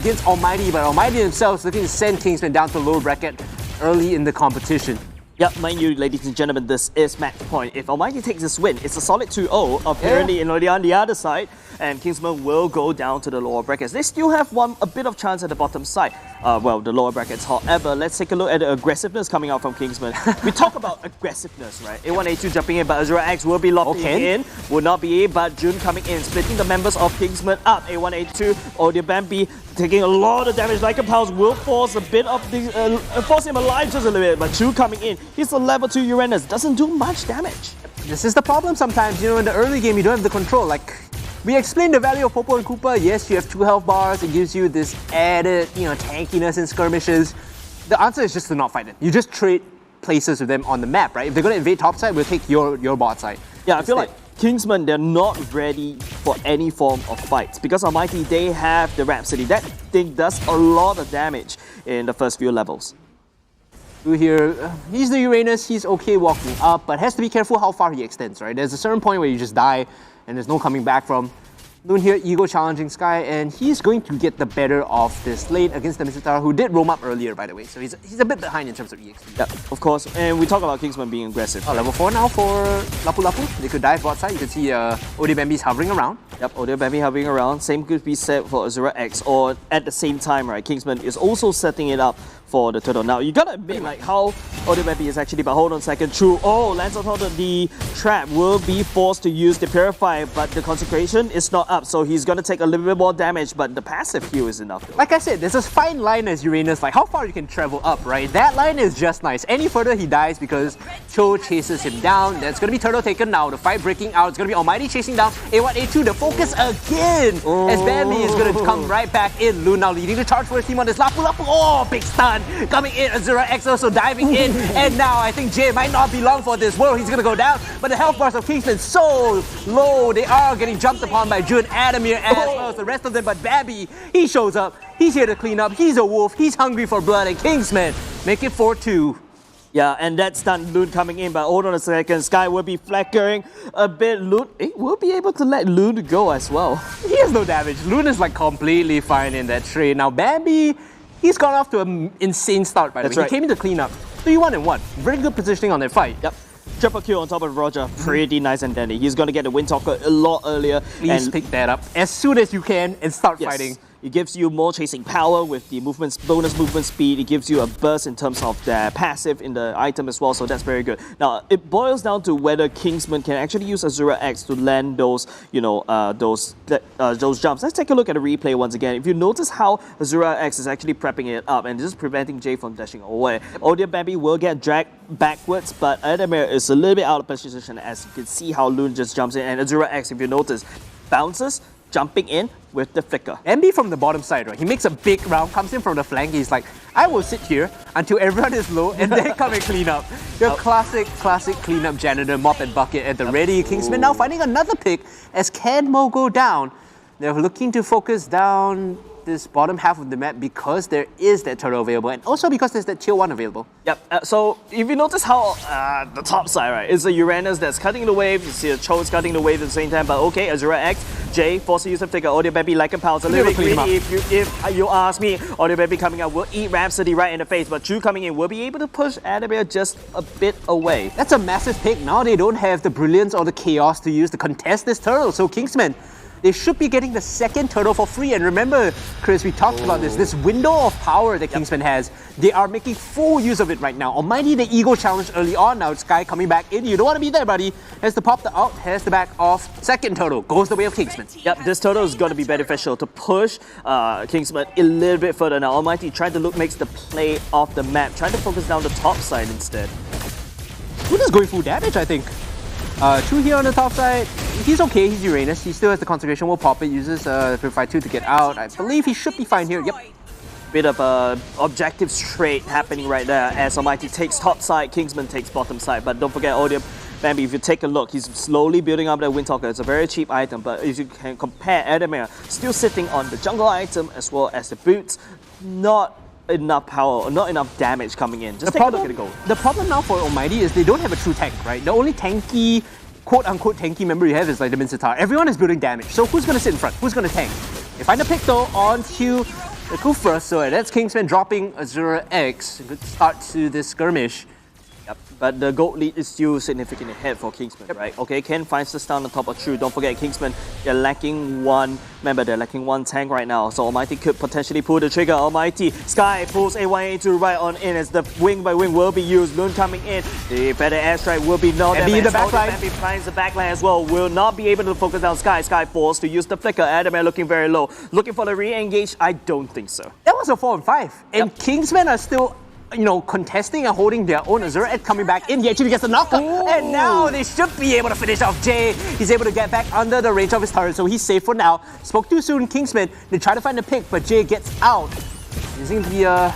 against Almghty, but Almghty himself is looking to send Kingsmen down to the lower bracket early in the competition. Yeah, mind you, ladies and gentlemen, this is match point. If Almghty takes this win, it's a solid 2-0 apparently on the other side, and Kingsmen will go down to the lower brackets. They still have a bit of chance at the bottom side, the lower brackets. However, let's take a look at the aggressiveness coming out from Kingsmen. We talk about aggressiveness, right? A1, A2 jumping in, but Azura X will be locking in. Will not be, but Jun coming in, splitting the members of Kingsmen up. A1, A2, Audio Bambi taking a lot of damage. Like a Pulse will force a bit of the, force him alive just a little bit, but Chu coming in. He's a level 2 Uranus, doesn't do much damage. This is the problem sometimes, in the early game you don't have the control. Like, we explained the value of Popo and Koopa. Yes, you have 2 health bars, it gives you this added, tankiness in skirmishes. The answer is just to not fight them. You just trade places with them on the map, right? If they're going to invade top side, we'll take your bot side. Yeah, I feel like Kingsmen, they're not ready for any form of fights because Almghty, they have the Rhapsody. That thing does a lot of damage in the first few levels. Here, he's the Uranus, he's okay walking up, but has to be careful how far he extends, right? There's a certain point where you just die and there's no coming back from. Loon here, Ego challenging Sky, and he's going to get the better of this lane against the Mizutara, who did roam up earlier, by the way, so he's a bit behind in terms of EXP. Yeah, of course, and we talk about Kingsmen being aggressive. Level 4 now for Lapu Lapu. They could dive bot side. You can see Ode Bambi's hovering around. Yep, Ode Bambi hovering around. Same could be said for Azura X, or at the same time, right, Kingsmen is also setting it up for the turtle. Now, you gotta admit, like, how Ode Bambi is actually, but hold on a second, true. Oh, lands on top of the trap, will be forced to use the Purify, but the Consecration is not up, so he's gonna take a little bit more damage, but the passive heal is enough, though. Like I said, there's this fine line as Uranus, like how far you can travel up, right? That line is just nice. Any further, he dies because Cho chases him down. That's gonna be turtle taken now. The fight breaking out. It's gonna be Almghty chasing down A1, A2. The focus again as Bambi is gonna come right back in. Loon now leading the charge for his team on this Lapu Lapu. Oh, big stun coming in. Azura X also diving in. And now I think Jay might not be long for this world. He's gonna go down. But the health bars of Kingsmen so low. They are getting jumped upon by Jun, Adamir as well as the rest of them. But Bambi, he shows up. He's here to clean up. He's a wolf. He's hungry for blood. And Kingsmen make it 4-2. Yeah, and that's done. Loon coming in, but hold on a second. Sky will be flickering a bit. Loon will be able to let Loon go as well. He has no damage. Loon is like completely fine in that trade. Now Bambi, he's gone off to an insane start, by the way. Right. He came in to clean up. 3-1-1. Very good positioning on that fight. Yep. Triple kill on top of Roger. Pretty nice and dandy. He's going to get the Wind Talker a lot earlier. Please pick that up as soon as you can and start fighting. It gives you more chasing power with the bonus movement speed. It gives you a burst in terms of the passive in the item as well, so that's very good. Now, it boils down to whether Kingsmen can actually use Azura X to land those, those jumps. Let's take a look at the replay once again. If you notice how Azura X is actually prepping it up, and this is preventing Jay from dashing away. Audio Bambi will get dragged backwards, but Adamir is a little bit out of position, as you can see how Loon just jumps in, and Azura X, if you notice, bounces, jumping in with the flicker. MB from the bottom side, right? He makes a big round, comes in from the flank. He's like, I will sit here until everyone is low and then come and clean up. Your classic cleanup janitor, mop and bucket at the ready. Kingsmen now finding another pick as Canmo go down. They're looking to focus down this bottom half of the map because there is that turtle available and also because there's that tier 1 available. Yep, so if you notice how the top side, right, is a Uranus that's cutting the wave, you see a Cho is cutting the wave at the same time, but okay, Azura X, Jay, forced to use a flicker, Audio Baby like a pulse, a little bit greedy if you ask me. Audio Baby coming out will eat Rhapsody right in the face, but Chu coming in will be able to push Adamir just a bit away. That's a massive pick. Now they don't have the brilliance or the chaos to use to contest this turtle, so Kingsmen, they should be getting the second turtle for free. And remember, Chris, we talked about this window of power that Kingsmen has. They are making full use of it right now. Almghty, the ego challenge early on. Now it's Sky coming back in. You don't want to be there, buddy. Has to pop the out, has the back off. Second turtle goes the way of Kingsmen. Yep, this turtle is going to be beneficial to push Kingsmen a little bit further. Now Almghty trying to makes the play off the map, trying to focus down the top side instead. We're just going full damage, I think. True here on the top side. He's okay, he's Uranus. He still has the Consecration, will pop it, uses Purify 2 to get out. I believe he should be fine here. Yep. Bit of objective trade happening right there as Almghty takes top side, Kingsman takes bottom side. But don't forget Audio Bambi, if you take a look, he's slowly building up that Wind Talker. It's a very cheap item, but if you can compare Adamir, still sitting on the jungle item as well as the boots, not enough power or not enough damage coming in. Just take a look at the gold. The problem now for Almghty is they don't have a true tank, right? The only tanky, quote-unquote tanky member you have is like the Mizutara. Everyone is building damage. So who's going to sit in front? Who's going to tank? They find a pick though onto The coup first, so that's Kingsmen dropping Azura X. Good start to this skirmish. Yep. But the gold lead is still significantly ahead for Kingsmen, right? Okay, Ken finds the stun on top of True. Don't forget, Kingsmen, they're lacking one. Remember, they're lacking one tank right now. So Almghty could potentially pull the trigger. Almghty, Sky pulls A1, A2 right on in as the wing by wing will be used. Loon coming in. The better airstrike will be no damage. the backline. Bambi finds the backline as well. Will not be able to focus down Sky. Sky forced to use the flicker. Adamir looking very low. Looking for the re-engage? I don't think so. That was a 4-on-5. And Kingsmen are still, contesting and holding their own. Azura X coming back in. He actually gets a knockup. And now they should be able to finish off Jay. He's able to get back under the range of his turret, so he's safe for now. Spoke too soon, Kingsmen. They try to find the pick, but Jay gets out. Using the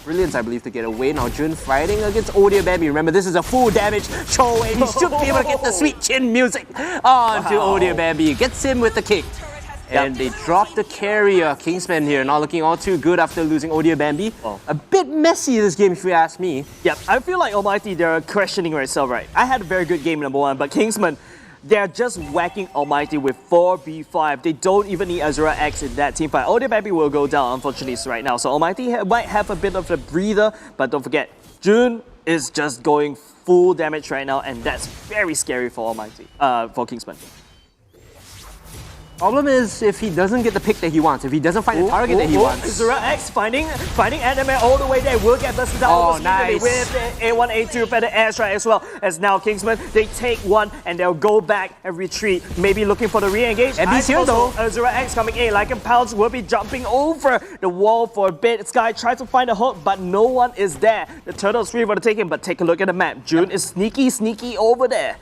Brilliance, I believe, to get away. Now Jun fighting against Odia Bambi. Remember, this is a full damage show, and he should be able to get the sweet chin music onto Odia Bambi. Gets him with the kick. And they drop the carrier. Kingsmen here, not looking all too good after losing Odia Bambi. A bit messy this game, if you ask me. Yep, I feel like Almghty, they're questioning themselves, right? I had a very good game number one, but Kingsmen, they're just whacking Almghty with 4v5. They don't even need Azura X in that team fight. Odia Bambi will go down, unfortunately, right now. So Almghty might have a bit of a breather, but don't forget, Jun is just going full damage right now, and that's very scary for Almghty, for Kingsmen. Problem is, if he doesn't get the pick that he wants, if he doesn't find the target that he wants. Azura X finding Adamir all the way there, will get busted down almost immediately with A1, A2 better airstrike as well. As now Kingsmen, they take one and they'll go back and retreat, maybe looking for the re-engage. And he's here though. Azura X coming in, like a Pounce will be jumping over the wall for a bit. Sky tries to find a hook, but no one is there. The Turtle's free for the taking, but take a look at the map. Jun is sneaky over there.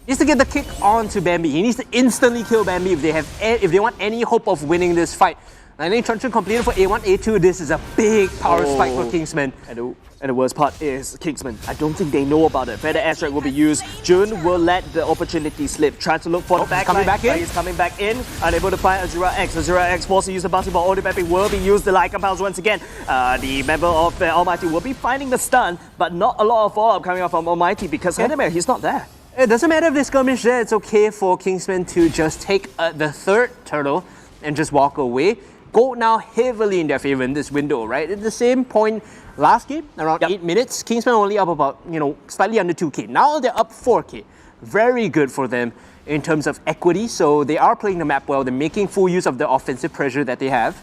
He needs to get the kick onto Bambi. He needs to instantly kill Bambi if they want any hope of winning this fight. I think Chun completed for A1, A2. This is a big power spike for Kingsmen. And the worst part is Kingsmen, I don't think they know about it. Better airstrike will be used. Jun will let the opportunity slip. Trying to look for the back coming back in. He's coming back in. Unable to find Azura X. Azura X forced to use the bouncy ball. Odia Bambi will be used. The Lycan Pounds once again. The member of Almghty will be finding the stun, but not a lot of follow-up coming out from Almghty because Adamir, he's not there. It doesn't matter if they skirmish there. It's okay for Kingsmen to just take the third turtle and just walk away. Gold now heavily in their favor in this window, right? At the same point last game, around 8 minutes, Kingsmen only up about, slightly under 2k. Now they're up 4k. Very good for them in terms of equity. So they are playing the map well. They're making full use of the offensive pressure that they have.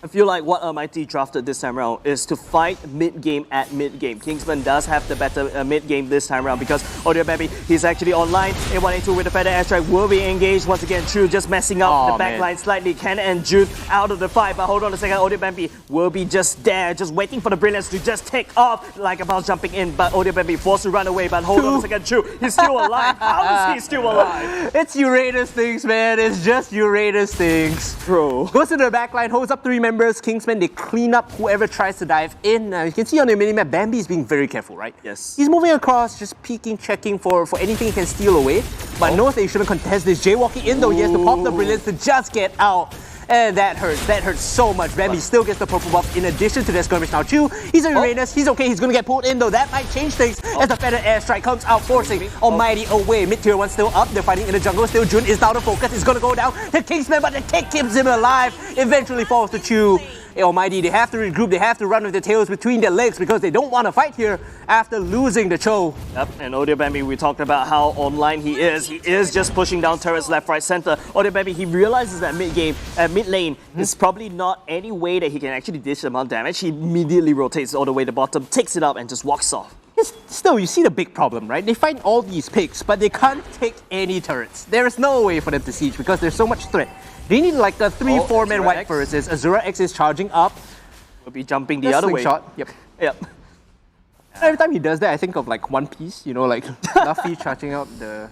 I feel like what Almghty drafted this time around is to fight mid-game at mid-game. Kingsman does have the better mid-game this time around because Odia Bambi, he's actually online. A1, A2 with the feather airstrike will be engaged. Once again, True just messing up the backline slightly. Ken and Jun out of the fight, but hold on a second. Odia Bambi will be just there, just waiting for the Brilliance to just take off like a bounce jumping in, but Odia Bambi forced to run away, but hold on a second. True, he's still alive. How is he still alive? It's Uranus things, man. It's just Uranus things. Bro. Goes to the backline, holds up 3 members. Kingsmen, they clean up whoever tries to dive in. You can see on the minimap, Bambi is being very careful, right? Yes. He's moving across, just peeking, checking for anything he can steal away. But knows that he shouldn't contest this. Jay walking in though, he has to pop the Brilliance to just get out. And that hurts so much. Bambi still gets the purple buff in addition to their skirmish now too. He's a Uranus, he's okay, he's gonna get pulled in though. That might change things as the feather airstrike comes out, forcing Almghty away. Mid-tier 1 still up, they're fighting in the jungle still. Jun is now the focus, he's gonna go down to Kingsman, but the kick keeps him alive. Eventually falls to Chu. Almghty, they have to regroup, they have to run with their tails between their legs because they don't want to fight here after losing the Cho. Yep, and Odia Bambi, we talked about how online he is. He is just pushing down turrets left, right, center. Odia Bambi, he realizes that mid lane is probably not any way that he can actually dish the amount of damage. He immediately rotates all the way to the bottom, takes it up, and just walks off. Still, you see the big problem, right? They find all these picks, but they can't take any turrets. There is no way for them to siege because there's so much threat. They need like a 3-4 man wipe first. Azura X is charging up. Will be jumping the other way. Shot. Yep. Every time he does that, I think of like One Piece, like Luffy charging up the...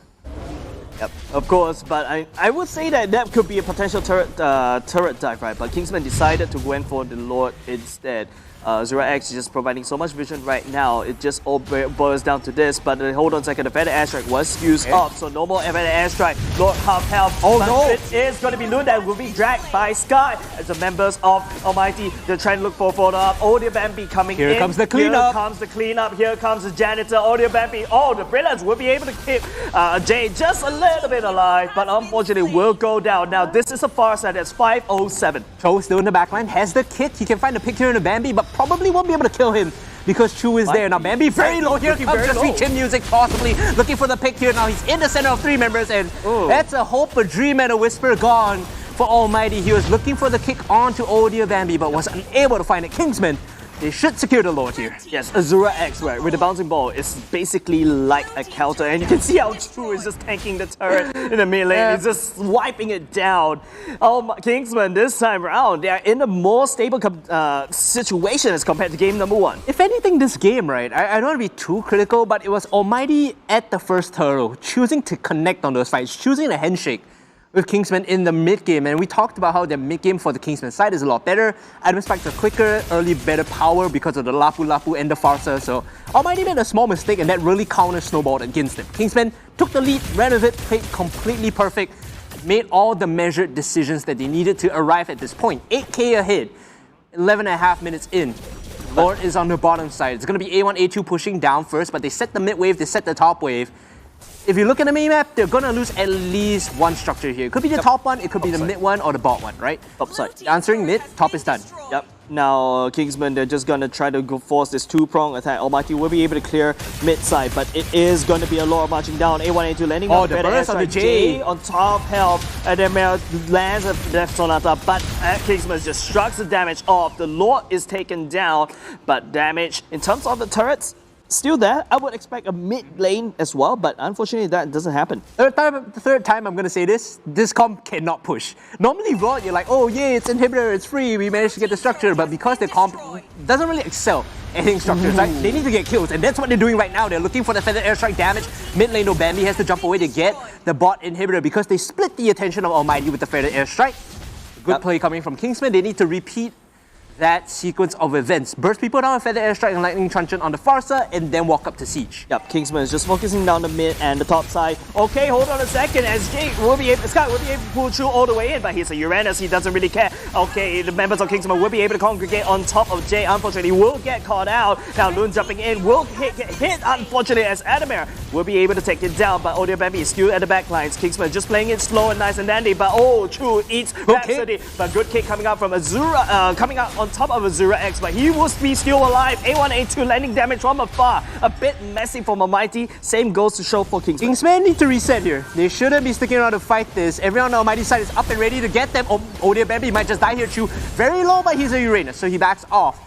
Yep, of course, but I would say that could be a potential turret dive, right? But Kingsman decided to go in for the Lord instead. Azura X is just providing so much vision right now. It just all boils down to this. But hold on a second, the feather airstrike was used up, so no more feather airstrike. Lord half health. It is going to be Loon that will be dragged by Sky as the members of Almghty. They're trying to look for follow-up. Odia Bambi coming in. Here comes the cleanup. Here comes the cleanup. Here comes the janitor. Odia Bambi. Oh, the Brilliance will be able to keep Jay just a little little bit alive, but unfortunately will go down. Now, this is a far side. That's 507. Cho still in the backline, has the kit. He can find the pick here in the Bambi, but probably won't be able to kill him because Chu is there. Now, Bambi very low. Here comes the Sweet Chin music, possibly looking for the pick here. Now, he's in the center of 3 members, and that's a hope, a dream, and a whisper gone for Almghty. He was looking for the kick onto Odia Bambi, but was unable to find it. Kingsmen, they should secure the Lord here. Yes, Azura X, right, with the bouncing ball, it's basically like a counter, and you can see how True is just tanking the turret in the mid lane. He's just wiping it down. Oh, Kingsman, this time around, they are in a more stable situation as compared to game number 1. If anything, this game, right, I don't want to be too critical, but it was Almghty at the first turtle, choosing to connect on those fights, choosing a handshake with Kingsmen in the mid-game, and we talked about how the mid-game for the Kingsmen side is a lot better. Item spikes are quicker, early better power because of the Lapu Lapu and the Farsa, so Almghty made a small mistake and that really counter-snowballed against them. Kingsmen took the lead, ran with it, played completely perfect, made all the measured decisions that they needed to arrive at this point. 8k ahead, 11.5 minutes in. Lord is on the bottom side. It's going to be A1, A2 pushing down first, but they set the mid wave, they set the top wave. If you look at the map, they're going to lose at least one structure here. It could be the top one, it could be the mid one, or the bot one, right? Top side. Answering mid, top is done. Yep. Now, Kingsmen, they're just going to try to go force this 2-prong attack. Almghty will be able to clear mid side, but it is going to be a lot of marching down. A1, A2 landing on the burst on the J on top help, and then lands a Death Sonata, but Kingsman just shrugs the damage off. The Lord is taken down, but damage in terms of the turrets, still there. I would expect a mid lane as well, but unfortunately that doesn't happen. The third time I'm going to say this comp cannot push. Normally Rod, you're like, oh yay, it's inhibitor, it's free, we managed to get the structure, but because the comp doesn't really excel at hitting structures, right? They need to get kills, and that's what they're doing right now. They're looking for the feathered airstrike damage. Mid lane, no, Bambi has to jump away to get the bot inhibitor because they split the attention of Almghty with the feathered airstrike. Good play coming from Kingsman. They need to repeat that sequence of events. Burst people down with Feather Airstrike and Lightning Truncheon on the Farsa, and then walk up to Siege. Yep, Kingsman is just focusing down the mid and the top side. Okay, hold on a second, SG will be able, Sky will be able to pull through all the way in, but he's a Uranus, he doesn't really care. Okay, the members of Kingsman will be able to congregate on top of Jay. Unfortunately, will get caught out. Now Loon jumping in, will get hit, unfortunately, as Adamir will be able to take it down, but Odia Bambi is still at the back lines. Kingsman just playing it slow and nice and dandy, but Chu eats Rhapsody. But good kick coming out from Azura, coming out on top of Azura X, but he will be still alive. A1, A2 landing damage from afar. A bit messy from Almghty. Same goes to show for Kingsman. Kingsmen need to reset here. They shouldn't be sticking around to fight this. Everyone on Almghty's side is up and ready to get them. Odia Bambi might just die here too. Very low, but he's a Uranus, so he backs off.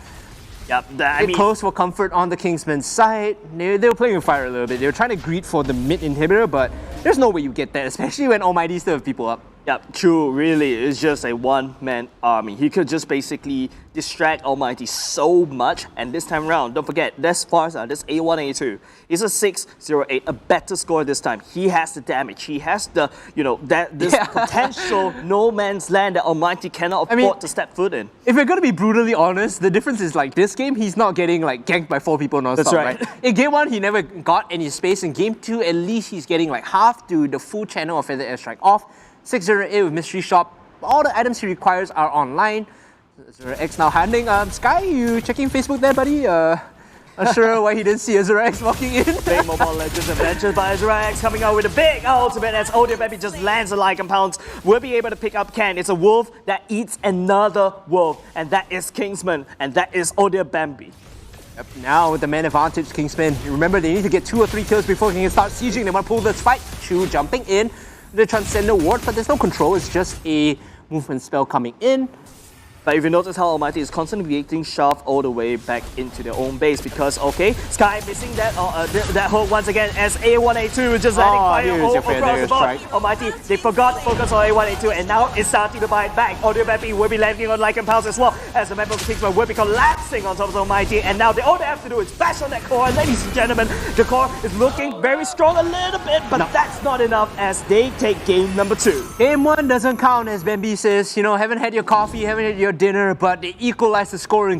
Yep, I mean, close for comfort on the Kingsmen's side. They were playing with fire a little bit. They were trying to greed for the mid inhibitor, but there's no way you get that, especially when Almghty still have people up. Yep, True really is just a one-man army. He could just basically distract Almghty so much, and this time around, don't forget, this Farsa, this A1, A2, is a 6-0-8, a better score this time. He has the damage, he has the, this potential no man's land that Almghty cannot afford to step foot in. If we're going to be brutally honest, the difference is like this game, he's not getting like ganked by 4 people non-stop, That's right. In game 1, he never got any space. In game 2, at least he's getting like half to the full channel of Feather Airstrike off. 608 with Mystery Shop. All the items he requires are online. Azura X now handling. Sky, you checking Facebook there, buddy? Not sure why he didn't see Azura X walking in. Big Mobile Legends Adventures by Azura X coming out with a big ultimate as Odia Bambi just lands a Lycan Pounce. We'll be able to pick up Ken. It's a wolf that eats another wolf, and that is Kingsman, and that is Odia Bambi. Yep, now with the man advantage, Kingsman. Remember, they need to get 2 or 3 kills before they can start sieging. They want to pull this fight. Chu jumping in. The Transcendent Ward, but there's no control, it's just a movement spell coming in. But if you notice how Almghty is constantly being shoved all the way back into their own base because, okay, Sky missing that hook once again as A1, A2 is just landing fire all across the board. Almghty, they forgot to focus on A1, A2 and now it's starting to bite back. Odia Bambi will be landing on Lycan Pulse as well as the member of the Kingsmen will be collapsing on top of Almghty, and now all they have to do is bash on that core. Ladies and gentlemen, the core is looking very strong a little bit, but that's not enough as they take game number 2. Game 1 doesn't count, as Bambi says. You know, haven't had your coffee, haven't had your dinner, but they equalize the scoring.